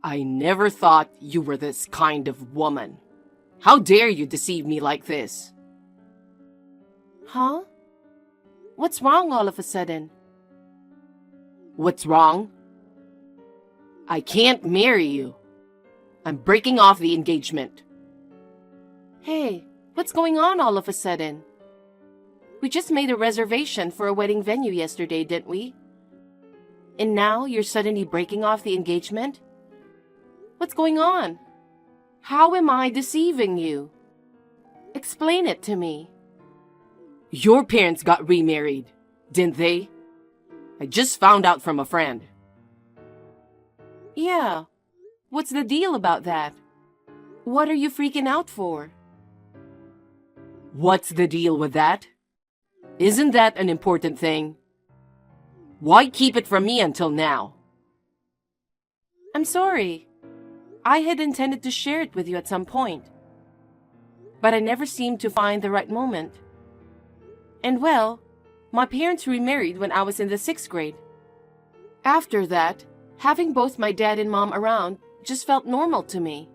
I never thought you were this kind of woman. How dare you deceive me like this? Huh? What's wrong all of a sudden? What's wrong? I can't marry you. I'm breaking off the engagement. Hey, what's going on all of a sudden? We just made a reservation for a wedding venue yesterday, didn't we? And now you're suddenly breaking off the engagement? What's going on? How am I deceiving you? Explain it to me. Your parents got remarried, didn't they? I just found out from a friend. Yeah. What's the deal about that? What are you freaking out for? What's the deal with that? Isn't that an important thing? Why keep it from me until now? I'm sorry. I had intended to share it with you at some point. But I never seemed to find the right moment. And well, my parents remarried when I was in the 6th grade. After that, having both my dad and mom around just felt normal to me.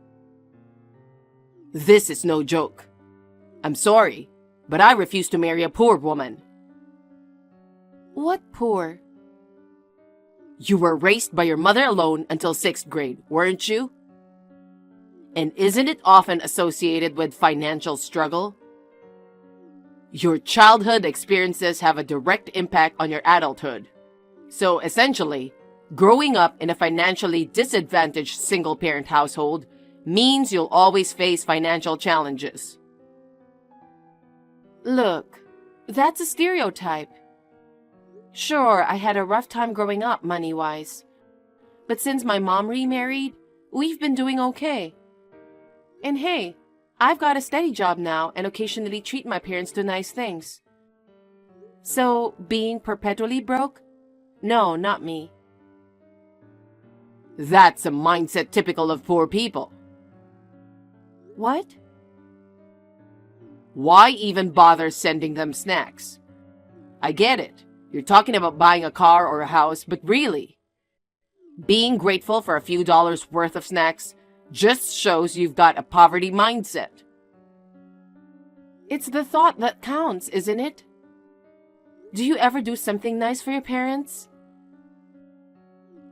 This is no joke. I'm sorry, but I refuse to marry a poor woman. What poor? You were raised by your mother alone until 6th grade, weren't you? And isn't it often associated with financial struggle? Your childhood experiences have a direct impact on your adulthood. So essentially, growing up in a financially disadvantaged single-parent household means you'll always face financial challenges. Look, that's a stereotype. Sure, I had a rough time growing up money-wise. But since my mom remarried, we've been doing okay. And hey, I've got a steady job now and occasionally treat my parents to nice things. So, being perpetually broke? No, not me. That's a mindset typical of poor people. What? Why even bother sending them snacks? I get it. You're talking about buying a car or a house, but really, being grateful for a few dollars worth of snacks just shows you've got a poverty mindset. It's the thought that counts, isn't it? Do you ever do something nice for your parents?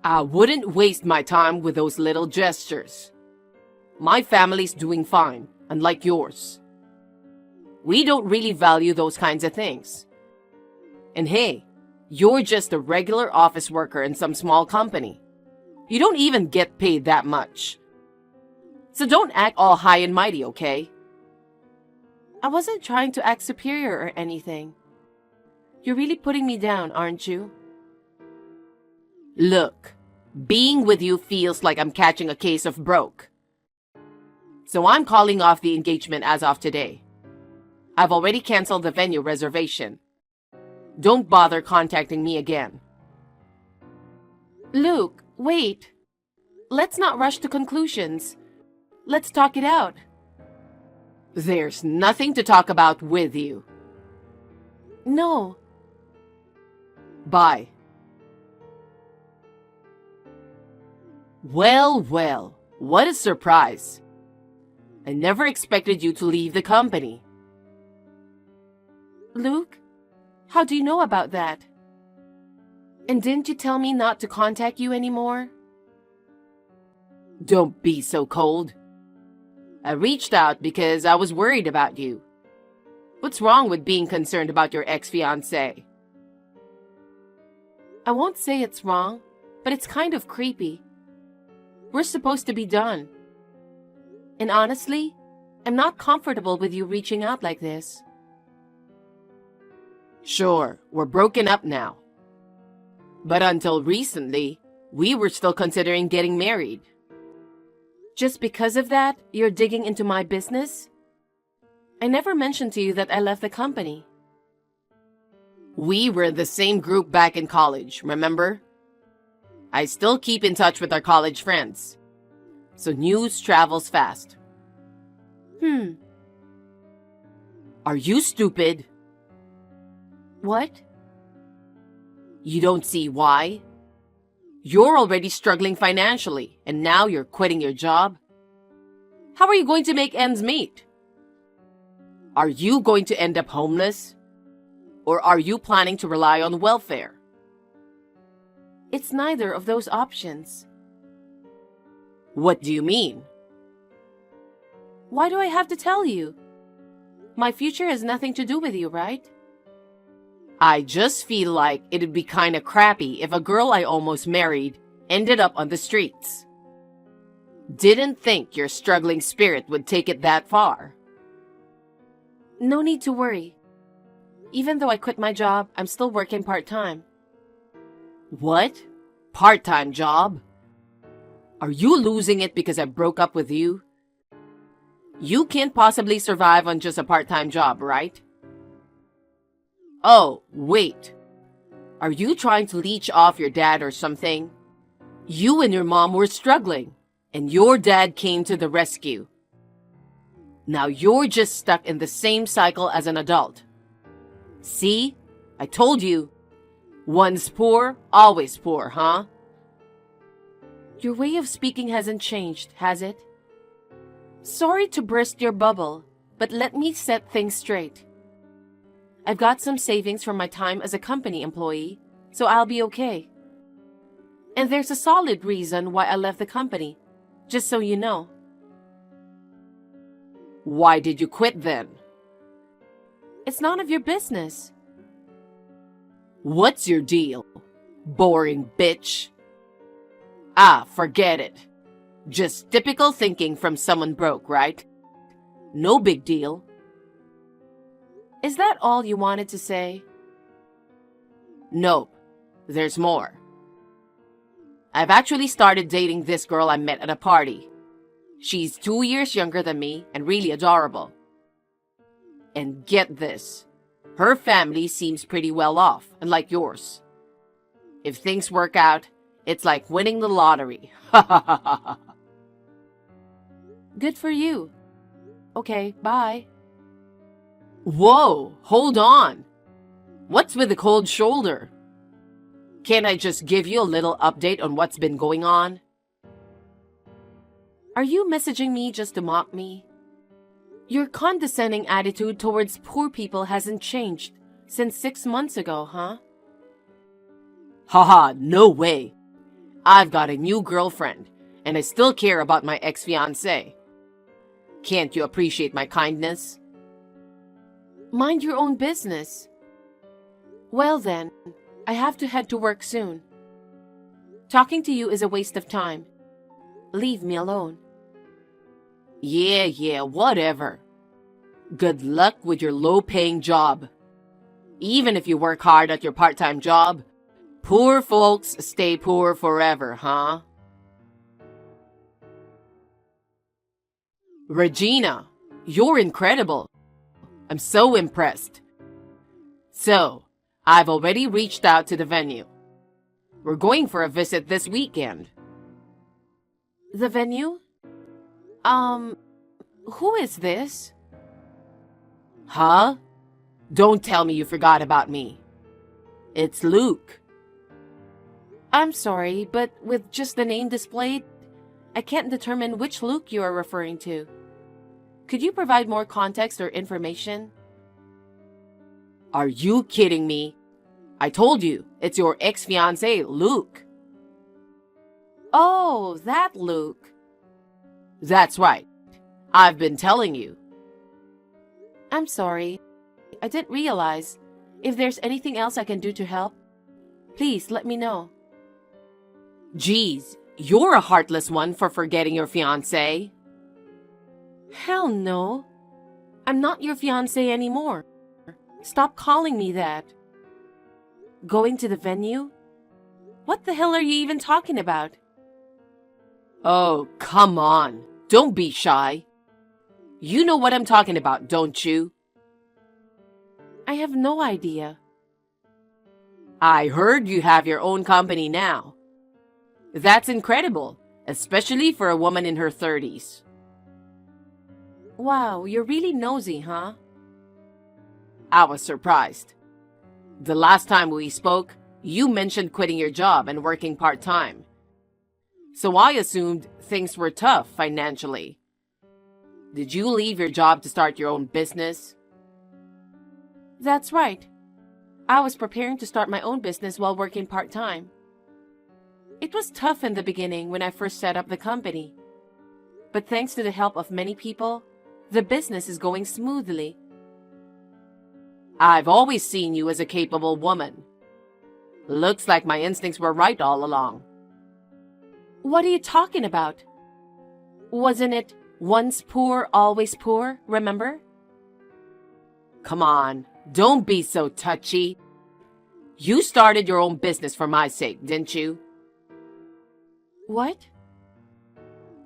I wouldn't waste my time with those little gestures. My family's doing fine, unlike yours. We don't really value those kinds of things. And hey, you're just a regular office worker in some small company. You don't even get paid that much. So don't act all high and mighty, okay? I wasn't trying to act superior or anything. You're really putting me down, aren't you? Look, being with you feels like I'm catching a case of broke. So I'm calling off the engagement as of today. I've already canceled the venue reservation. Don't bother contacting me again. Luke, wait. Let's not rush to conclusions. Let's talk it out. There's nothing to talk about with you. No. Bye. Well, what a surprise. I never expected you to leave the company. Luke, how do you know about that? And didn't you tell me not to contact you anymore? Don't be so cold. I reached out because I was worried about you. What's wrong with being concerned about your ex-fiancé? I won't say it's wrong, but it's kind of creepy. We're supposed to be done. And honestly, I'm not comfortable with you reaching out like this. Sure, we're broken up now. But until recently, we were still considering getting married. Just because of that, you're digging into my business? I never mentioned to you that I left the company. We were in the same group back in college, remember? I still keep in touch with our college friends. So news travels fast. Are you stupid? What? You don't see why? You're already struggling financially, and now you're quitting your job? How are you going to make ends meet? Are you going to end up homeless? Or are you planning to rely on welfare? It's neither of those options. What do you mean? Why do I have to tell you? My future has nothing to do with you, right? I just feel like it'd be kinda crappy if a girl I almost married ended up on the streets. Didn't think your struggling spirit would take it that far. No need to worry. Even though I quit my job, I'm still working part-time. What? Part-time job? Are you losing it because I broke up with you? You can't possibly survive on just a part-time job, right? Oh, wait. Are you trying to leech off your dad or something? You and your mom were struggling, and your dad came to the rescue. Now you're just stuck in the same cycle as an adult. See? I told you. Once poor, always poor, huh? Your way of speaking hasn't changed, has it? Sorry to burst your bubble, but let me set things straight. I've got some savings from my time as a company employee, so I'll be okay. And there's a solid reason why I left the company, just so you know. Why did you quit then? It's none of your business. What's your deal? Boring bitch. Ah, forget it. Just typical thinking from someone broke, right? No big deal. Is that all you wanted to say? Nope. There's more. I've actually started dating this girl I met at a party. She's 2 years younger than me and really adorable. And get this. Her family seems pretty well off, unlike yours. If things work out, it's like winning the lottery. Ha ha ha ha. Good for you. Okay, bye. Whoa, hold on. What's with the cold shoulder? Can't I just give you a little update on what's been going on? Are you messaging me just to mock me? Your condescending attitude towards poor people hasn't changed since 6 months ago, huh? Haha, no way. I've got a new girlfriend, and I still care about my ex-fiancé. Can't you appreciate my kindness? Mind your own business. Well then, I have to head to work soon. Talking to you is a waste of time. Leave me alone. Yeah, whatever. Good luck with your low-paying job. Even if you work hard at your part-time job, poor folks stay poor forever, huh? Regina, you're incredible. I'm so impressed. So, I've already reached out to the venue. We're going for a visit this weekend. The venue? Who is this? Huh? Don't tell me you forgot about me. It's Luke. I'm sorry, but with just the name displayed, I can't determine which Luke you are referring to. Could you provide more context or information? Are you kidding me? I told you, it's your ex-fiancé, Luke. Oh, that Luke. That's right. I've been telling you. I'm sorry. I didn't realize. If there's anything else I can do to help, please let me know. Geez, you're a heartless one for forgetting your fiancé. Hell no. I'm not your fiancé anymore. Stop calling me that. Going to the venue? What the hell are you even talking about? Oh, come on. Don't be shy. You know what I'm talking about, don't you? I have no idea. I heard you have your own company now. That's incredible, especially for a woman in her 30s. Wow, you're really nosy, huh? I was surprised. The last time we spoke, you mentioned quitting your job and working part-time. So I assumed things were tough financially. Did you leave your job to start your own business? That's right. I was preparing to start my own business while working part-time. It was tough in the beginning when I first set up the company. But thanks to the help of many people, the business is going smoothly. I've always seen you as a capable woman. Looks like my instincts were right all along. What are you talking about? Wasn't it once poor, always poor, remember? Come on, don't be so touchy. You started your own business for my sake, didn't you? What?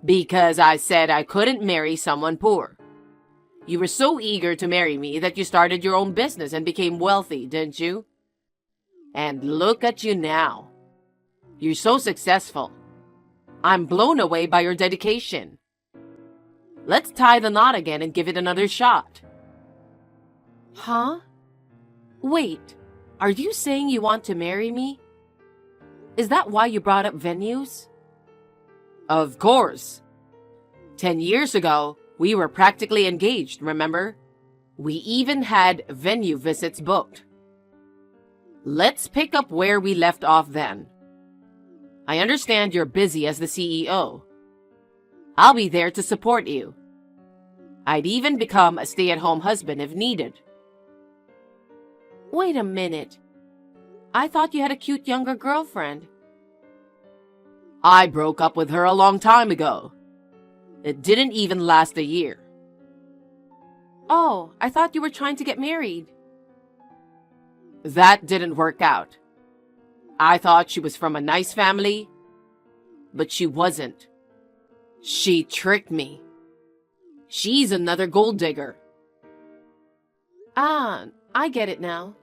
Because I said I couldn't marry someone poor. You were so eager to marry me that you started your own business and became wealthy, didn't you? And look at you now. You're so successful. I'm blown away by your dedication. Let's tie the knot again and give it another shot. Huh? Wait, are you saying you want to marry me? Is that why you brought up venues? Of course. 10 years ago, we were practically engaged, remember? We even had venue visits booked. Let's pick up where we left off then. I understand you're busy as the CEO. I'll be there to support you. I'd even become a stay-at-home husband if needed. Wait a minute. I thought you had a cute younger girlfriend. I broke up with her a long time ago. It didn't even last a year. Oh, I thought you were trying to get married. That didn't work out. I thought she was from a nice family, but she wasn't. She tricked me. She's another gold digger. Ah, I get it now.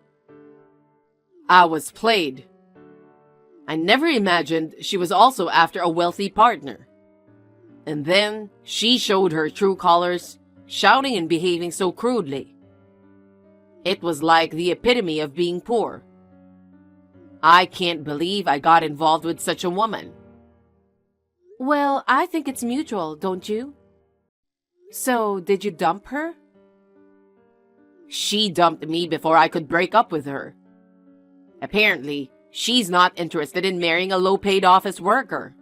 I was played. I never imagined she was also after a wealthy partner. And then she showed her true colors, shouting and behaving so crudely. It was like the epitome of being poor. I can't believe I got involved with such a woman. Well, I think it's mutual, don't you? So, did you dump her? She dumped me before I could break up with her. Apparently, she's not interested in marrying a low-paid office worker.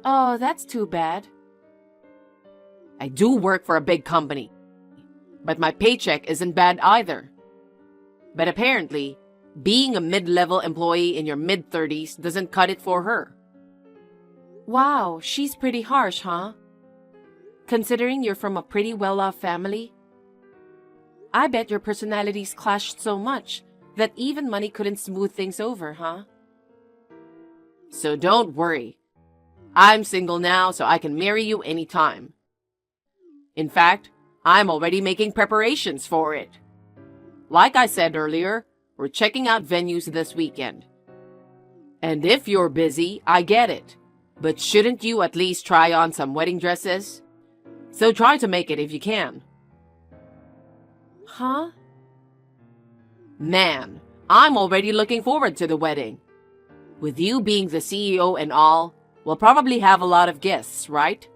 Oh, that's too bad. I do work for a big company, but my paycheck isn't bad either. But apparently, being a mid-level employee in your mid-30s doesn't cut it for her. Wow, she's pretty harsh, huh? Considering you're from a pretty well-off family. I bet your personalities clashed so much that even money couldn't smooth things over, huh? So don't worry. I'm single now, so I can marry you anytime. In fact, I'm already making preparations for it. Like I said earlier, we're checking out venues this weekend. And if you're busy, I get it. But shouldn't you at least try on some wedding dresses? So try to make it if you can. Huh? Man, I'm already looking forward to the wedding. With you being the CEO and all, we'll probably have a lot of guests, right?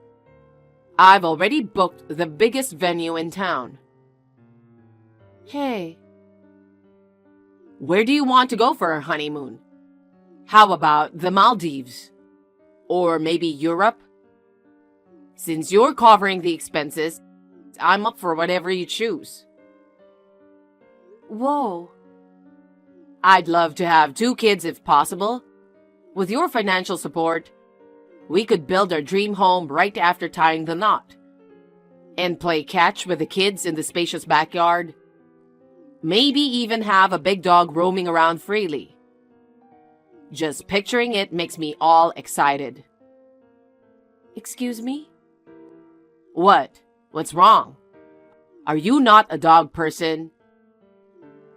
I've already booked the biggest venue in town. Hey. Where do you want to go for our honeymoon? How about the Maldives? Or maybe Europe? Since you're covering the expenses, I'm up for whatever you choose. Whoa. I'd love to have 2 kids if possible. With your financial support, we could build our dream home right after tying the knot. And play catch with the kids in the spacious backyard. Maybe even have a big dog roaming around freely. Just picturing it makes me all excited. Excuse me? What? What's wrong? Are you not a dog person?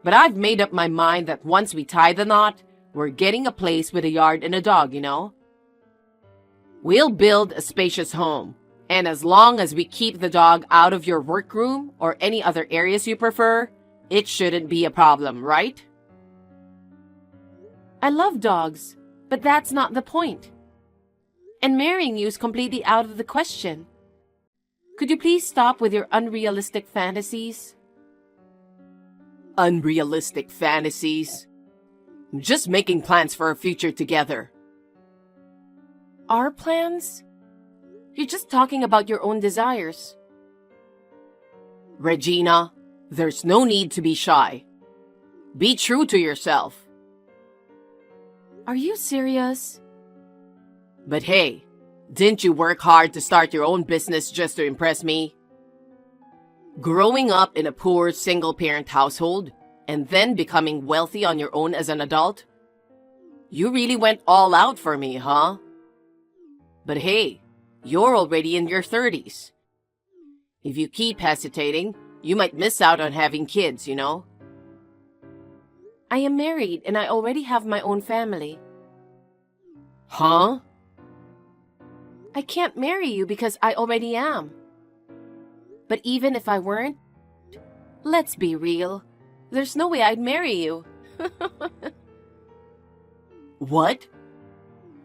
But I've made up my mind that once we tie the knot, we're getting a place with a yard and a dog, you know? We'll build a spacious home, and as long as we keep the dog out of your workroom or any other areas you prefer, it shouldn't be a problem, right? I love dogs, but that's not the point. And marrying you is completely out of the question. Could you please stop with your unrealistic fantasies? Unrealistic fantasies? I'm just making plans for a future together. Our plans? You're just talking about your own desires. Regina, there's no need to be shy. Be true to yourself. Are you serious? But hey, didn't you work hard to start your own business just to impress me? Growing up in a poor single-parent household and then becoming wealthy on your own as an adult? You really went all out for me, huh? But hey, you're already in your 30s. If you keep hesitating, you might miss out on having kids, you know? I am married and I already have my own family. Huh? I can't marry you because I already am. But even if I weren't, let's be real. There's no way I'd marry you. What?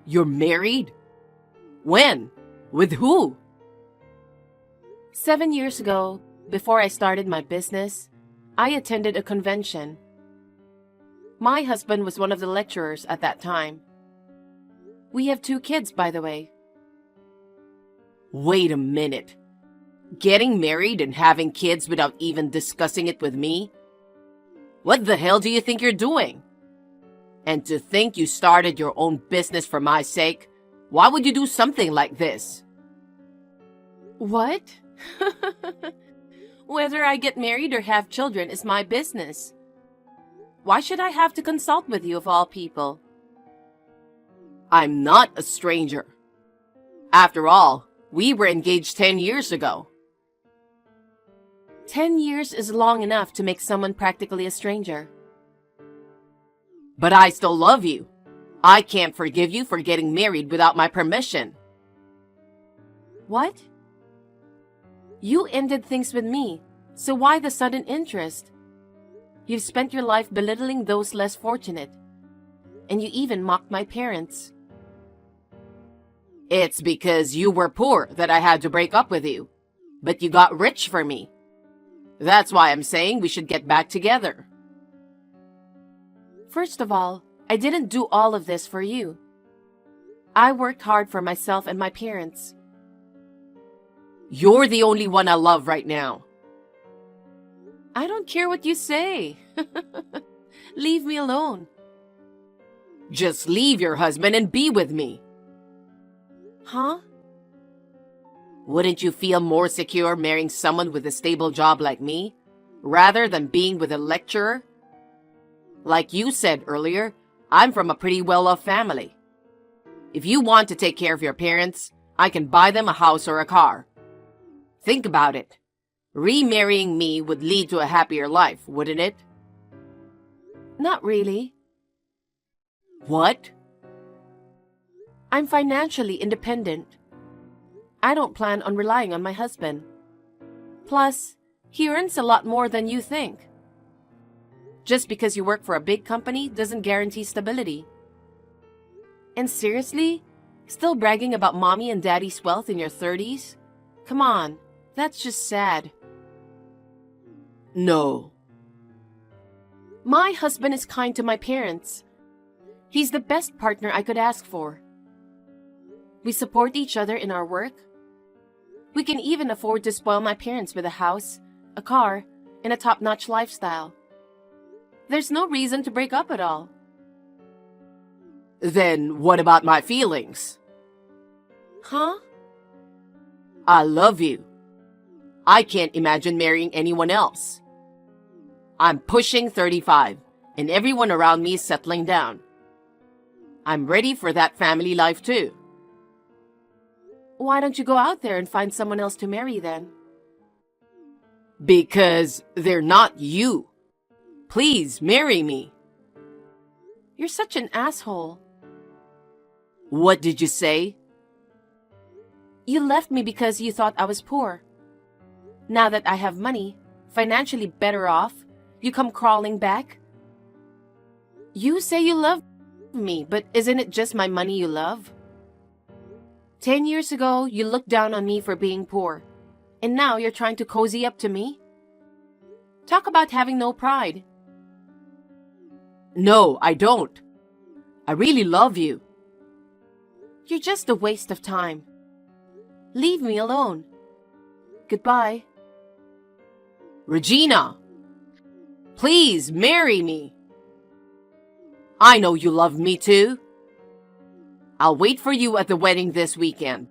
You're married? When? With who? 7 years ago, before I started my business, I attended a convention. My husband was one of the lecturers at that time. We have 2 kids, by the way. Wait a minute. Getting married and having kids without even discussing it with me? What the hell do you think you're doing? And to think you started your own business for my sake? Why would you do something like this? What? Whether I get married or have children is my business. Why should I have to consult with you of all people? I'm not a stranger. After all, we were engaged 10 years ago. 10 years is long enough to make someone practically a stranger. But I still love you. I can't forgive you for getting married without my permission. What? You ended things with me, so why the sudden interest? You've spent your life belittling those less fortunate, and you even mocked my parents. It's because you were poor that I had to break up with you, but you got rich for me. That's why I'm saying we should get back together. First of all, I didn't do all of this for you. I worked hard for myself and my parents. You're the only one I love right now. I don't care what you say. Leave me alone. Just leave your husband and be with me. Huh? Wouldn't you feel more secure marrying someone with a stable job like me, rather than being with a lecturer? Like you said earlier, I'm from a pretty well-off family. If you want to take care of your parents, I can buy them a house or a car. Think about it. Remarrying me would lead to a happier life, wouldn't it? Not really. What? I'm financially independent. I don't plan on relying on my husband. Plus, he earns a lot more than you think. Just because you work for a big company doesn't guarantee stability. And seriously? Still bragging about mommy and daddy's wealth in your 30s? Come on, that's just sad. No. My husband is kind to my parents. He's the best partner I could ask for. We support each other in our work. We can even afford to spoil my parents with a house, a car, and a top-notch lifestyle. There's no reason to break up at all. Then what about my feelings? Huh? I love you. I can't imagine marrying anyone else. I'm pushing 35, and everyone around me is settling down. I'm ready for that family life too. Why don't you go out there and find someone else to marry then? Because they're not you. Please marry me. You're such an asshole. What did you say? You left me because you thought I was poor. Now that I have money, financially better off, you come crawling back. You say you love me, me, but isn't it just my money you love? 10 years ago, you looked down on me for being poor, and now you're trying to cozy up to me? Talk about having no pride. No, I don't. I really love you. You're just a waste of time. Leave me alone. Goodbye. Regina! Please marry me. I know you love me too. I'll wait for you at the wedding this weekend.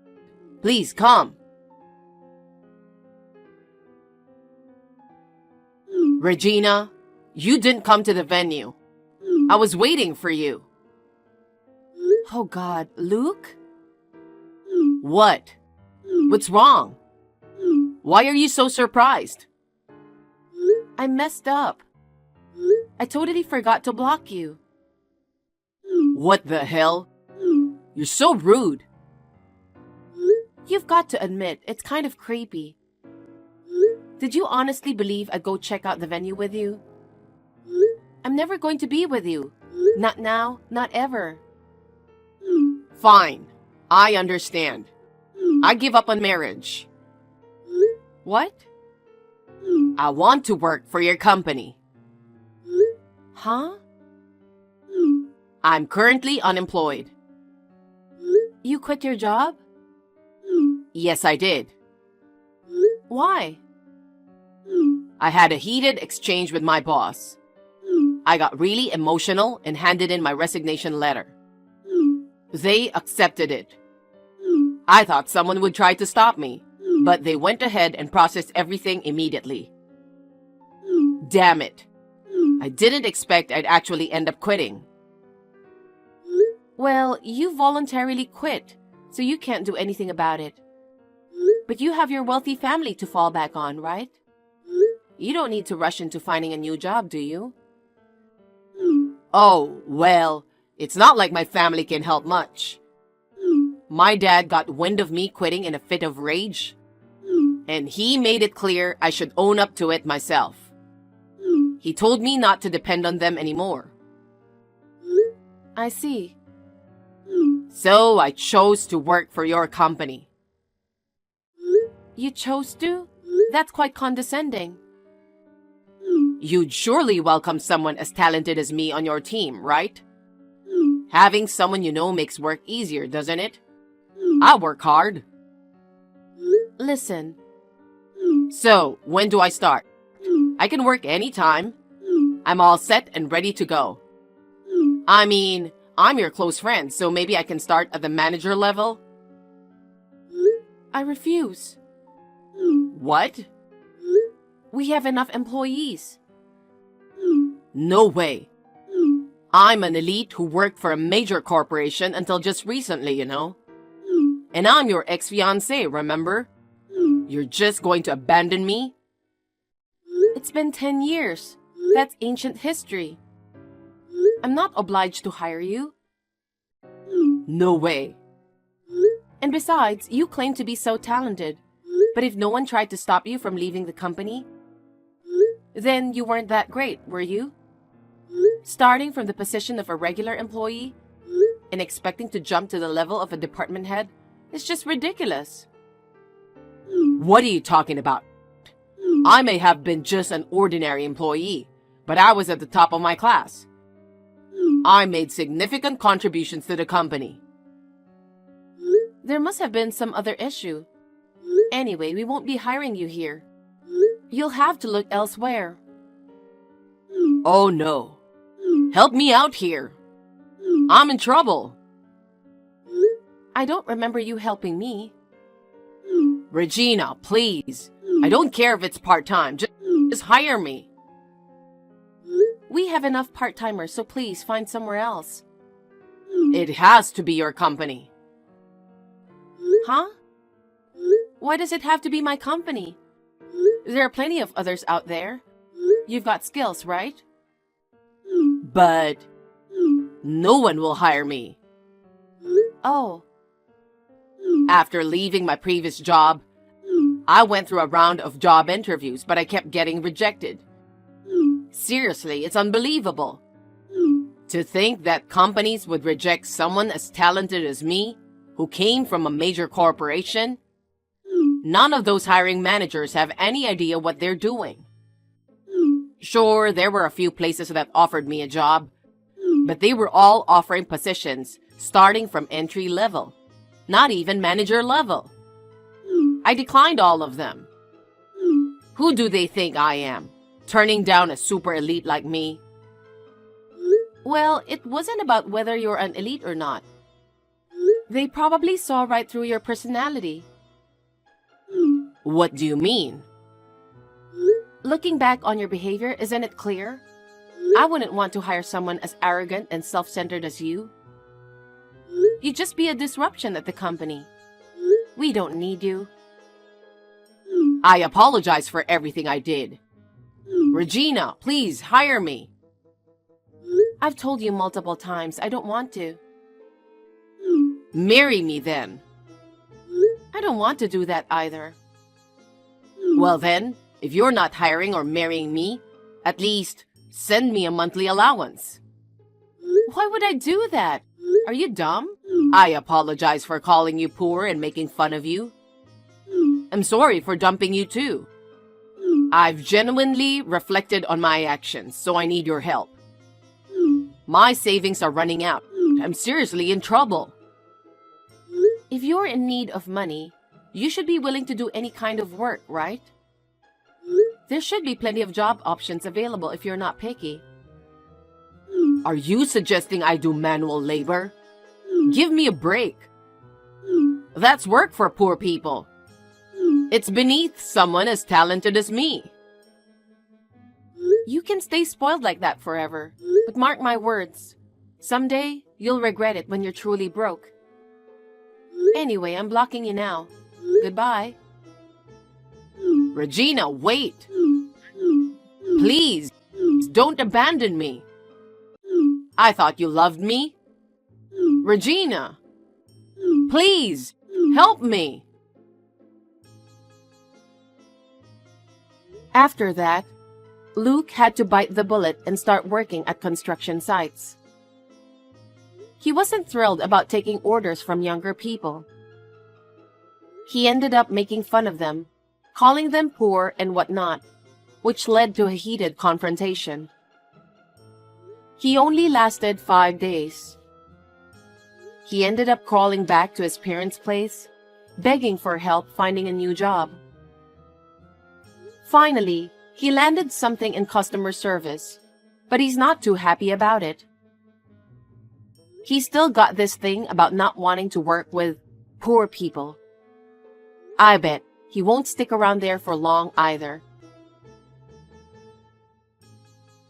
Please come. Regina, you didn't come to the venue. I was waiting for you. Oh God, Luke? What? What's wrong? Why are you so surprised? I messed up. I totally forgot to block you. What the hell? You're so rude. You've got to admit, it's kind of creepy. Did you honestly believe I'd go check out the venue with you? I'm never going to be with you. Not now, not ever. Fine. I understand. I give up on marriage. What? I want to work for your company. Huh? I'm currently unemployed. You quit your job? Yes, I did. Why? I had a heated exchange with my boss. I got really emotional and handed in my resignation letter. They accepted it. I thought someone would try to stop me, but they went ahead and processed everything immediately. Damn it. I didn't expect I'd actually end up quitting. Well, you voluntarily quit, so you can't do anything about it. But you have your wealthy family to fall back on, right? You don't need to rush into finding a new job, do you? Oh, well, it's not like my family can help much. My dad got wind of me quitting in a fit of rage, and he made it clear I should own up to it myself. He told me not to depend on them anymore. I see. So I chose to work for your company. You chose to? That's quite condescending. You'd surely welcome someone as talented as me on your team, right? Having someone you know makes work easier, doesn't it? I work hard. Listen, So, when do I start? I can work anytime. I'm all set and ready to go. I mean, I'm your close friend, so maybe I can start at the manager level? I refuse. What? We have enough employees. No way. I'm an elite who worked for a major corporation until just recently, you know? And I'm your ex-fiancé, remember? You're just going to abandon me? It's been 10 years. That's ancient history. I'm not obliged to hire you. No way. And besides, you claim to be so talented. But if no one tried to stop you from leaving the company, then you weren't that great, were you? Starting from the position of a regular employee and expecting to jump to the level of a department head is just ridiculous. What are you talking about? I may have been just an ordinary employee, but I was at the top of my class. I made significant contributions to the company. There must have been some other issue. Anyway, we won't be hiring you here. You'll have to look elsewhere. Oh no. Help me out here. I'm in trouble. I don't remember you helping me. Regina, please. I don't care if it's part-time. Just hire me. We have enough part-timers, so please find somewhere else. It has to be your company. Huh? Why does it have to be my company? There are plenty of others out there. You've got skills, right? But no one will hire me. Oh, After leaving my previous job, I went through a round of job interviews, but I kept getting rejected. Seriously, it's unbelievable. To think that companies would reject someone as talented as me, who came from a major corporation? None of those hiring managers have any idea what they're doing. Sure, there were a few places that offered me a job, but they were all offering positions starting from entry level, not even manager level. I declined all of them. Who do they think I am, turning down a super elite like me? Well, it wasn't about whether you're an elite or not. They probably saw right through your personality. What do you mean? Looking back on your behavior, isn't it clear? I wouldn't want to hire someone as arrogant and self-centered as you. You'd just be a disruption at the company. We don't need you. I apologize for everything I did. Regina, please hire me. I've told you multiple times I don't want to. Marry me then. I don't want to do that either. Well then, if you're not hiring or marrying me, at least send me a monthly allowance. Why would I do that? Are you dumb? I apologize for calling you poor and making fun of you. I'm sorry for dumping you too. I've genuinely reflected on my actions, so I need your help. My savings are running out. I'm seriously in trouble. If you're in need of money, you should be willing to do any kind of work, right? There should be plenty of job options available if you're not picky. Are you suggesting I do manual labor? Give me a break. That's work for poor people. It's beneath someone as talented as me. You can stay spoiled like that forever, but mark my words. Someday, you'll regret it when you're truly broke. Anyway, I'm blocking you now. Goodbye. Regina, wait. Please, don't abandon me. I thought you loved me. Regina, please, help me. After that, Luke had to bite the bullet and start working at construction sites. He wasn't thrilled about taking orders from younger people. He ended up making fun of them, calling them poor and whatnot, which led to a heated confrontation. He only lasted 5 days. He ended up crawling back to his parents' place, begging for help finding a new job. Finally, he landed something in customer service, but he's not too happy about it. He's still got this thing about not wanting to work with poor people. I bet he won't stick around there for long either.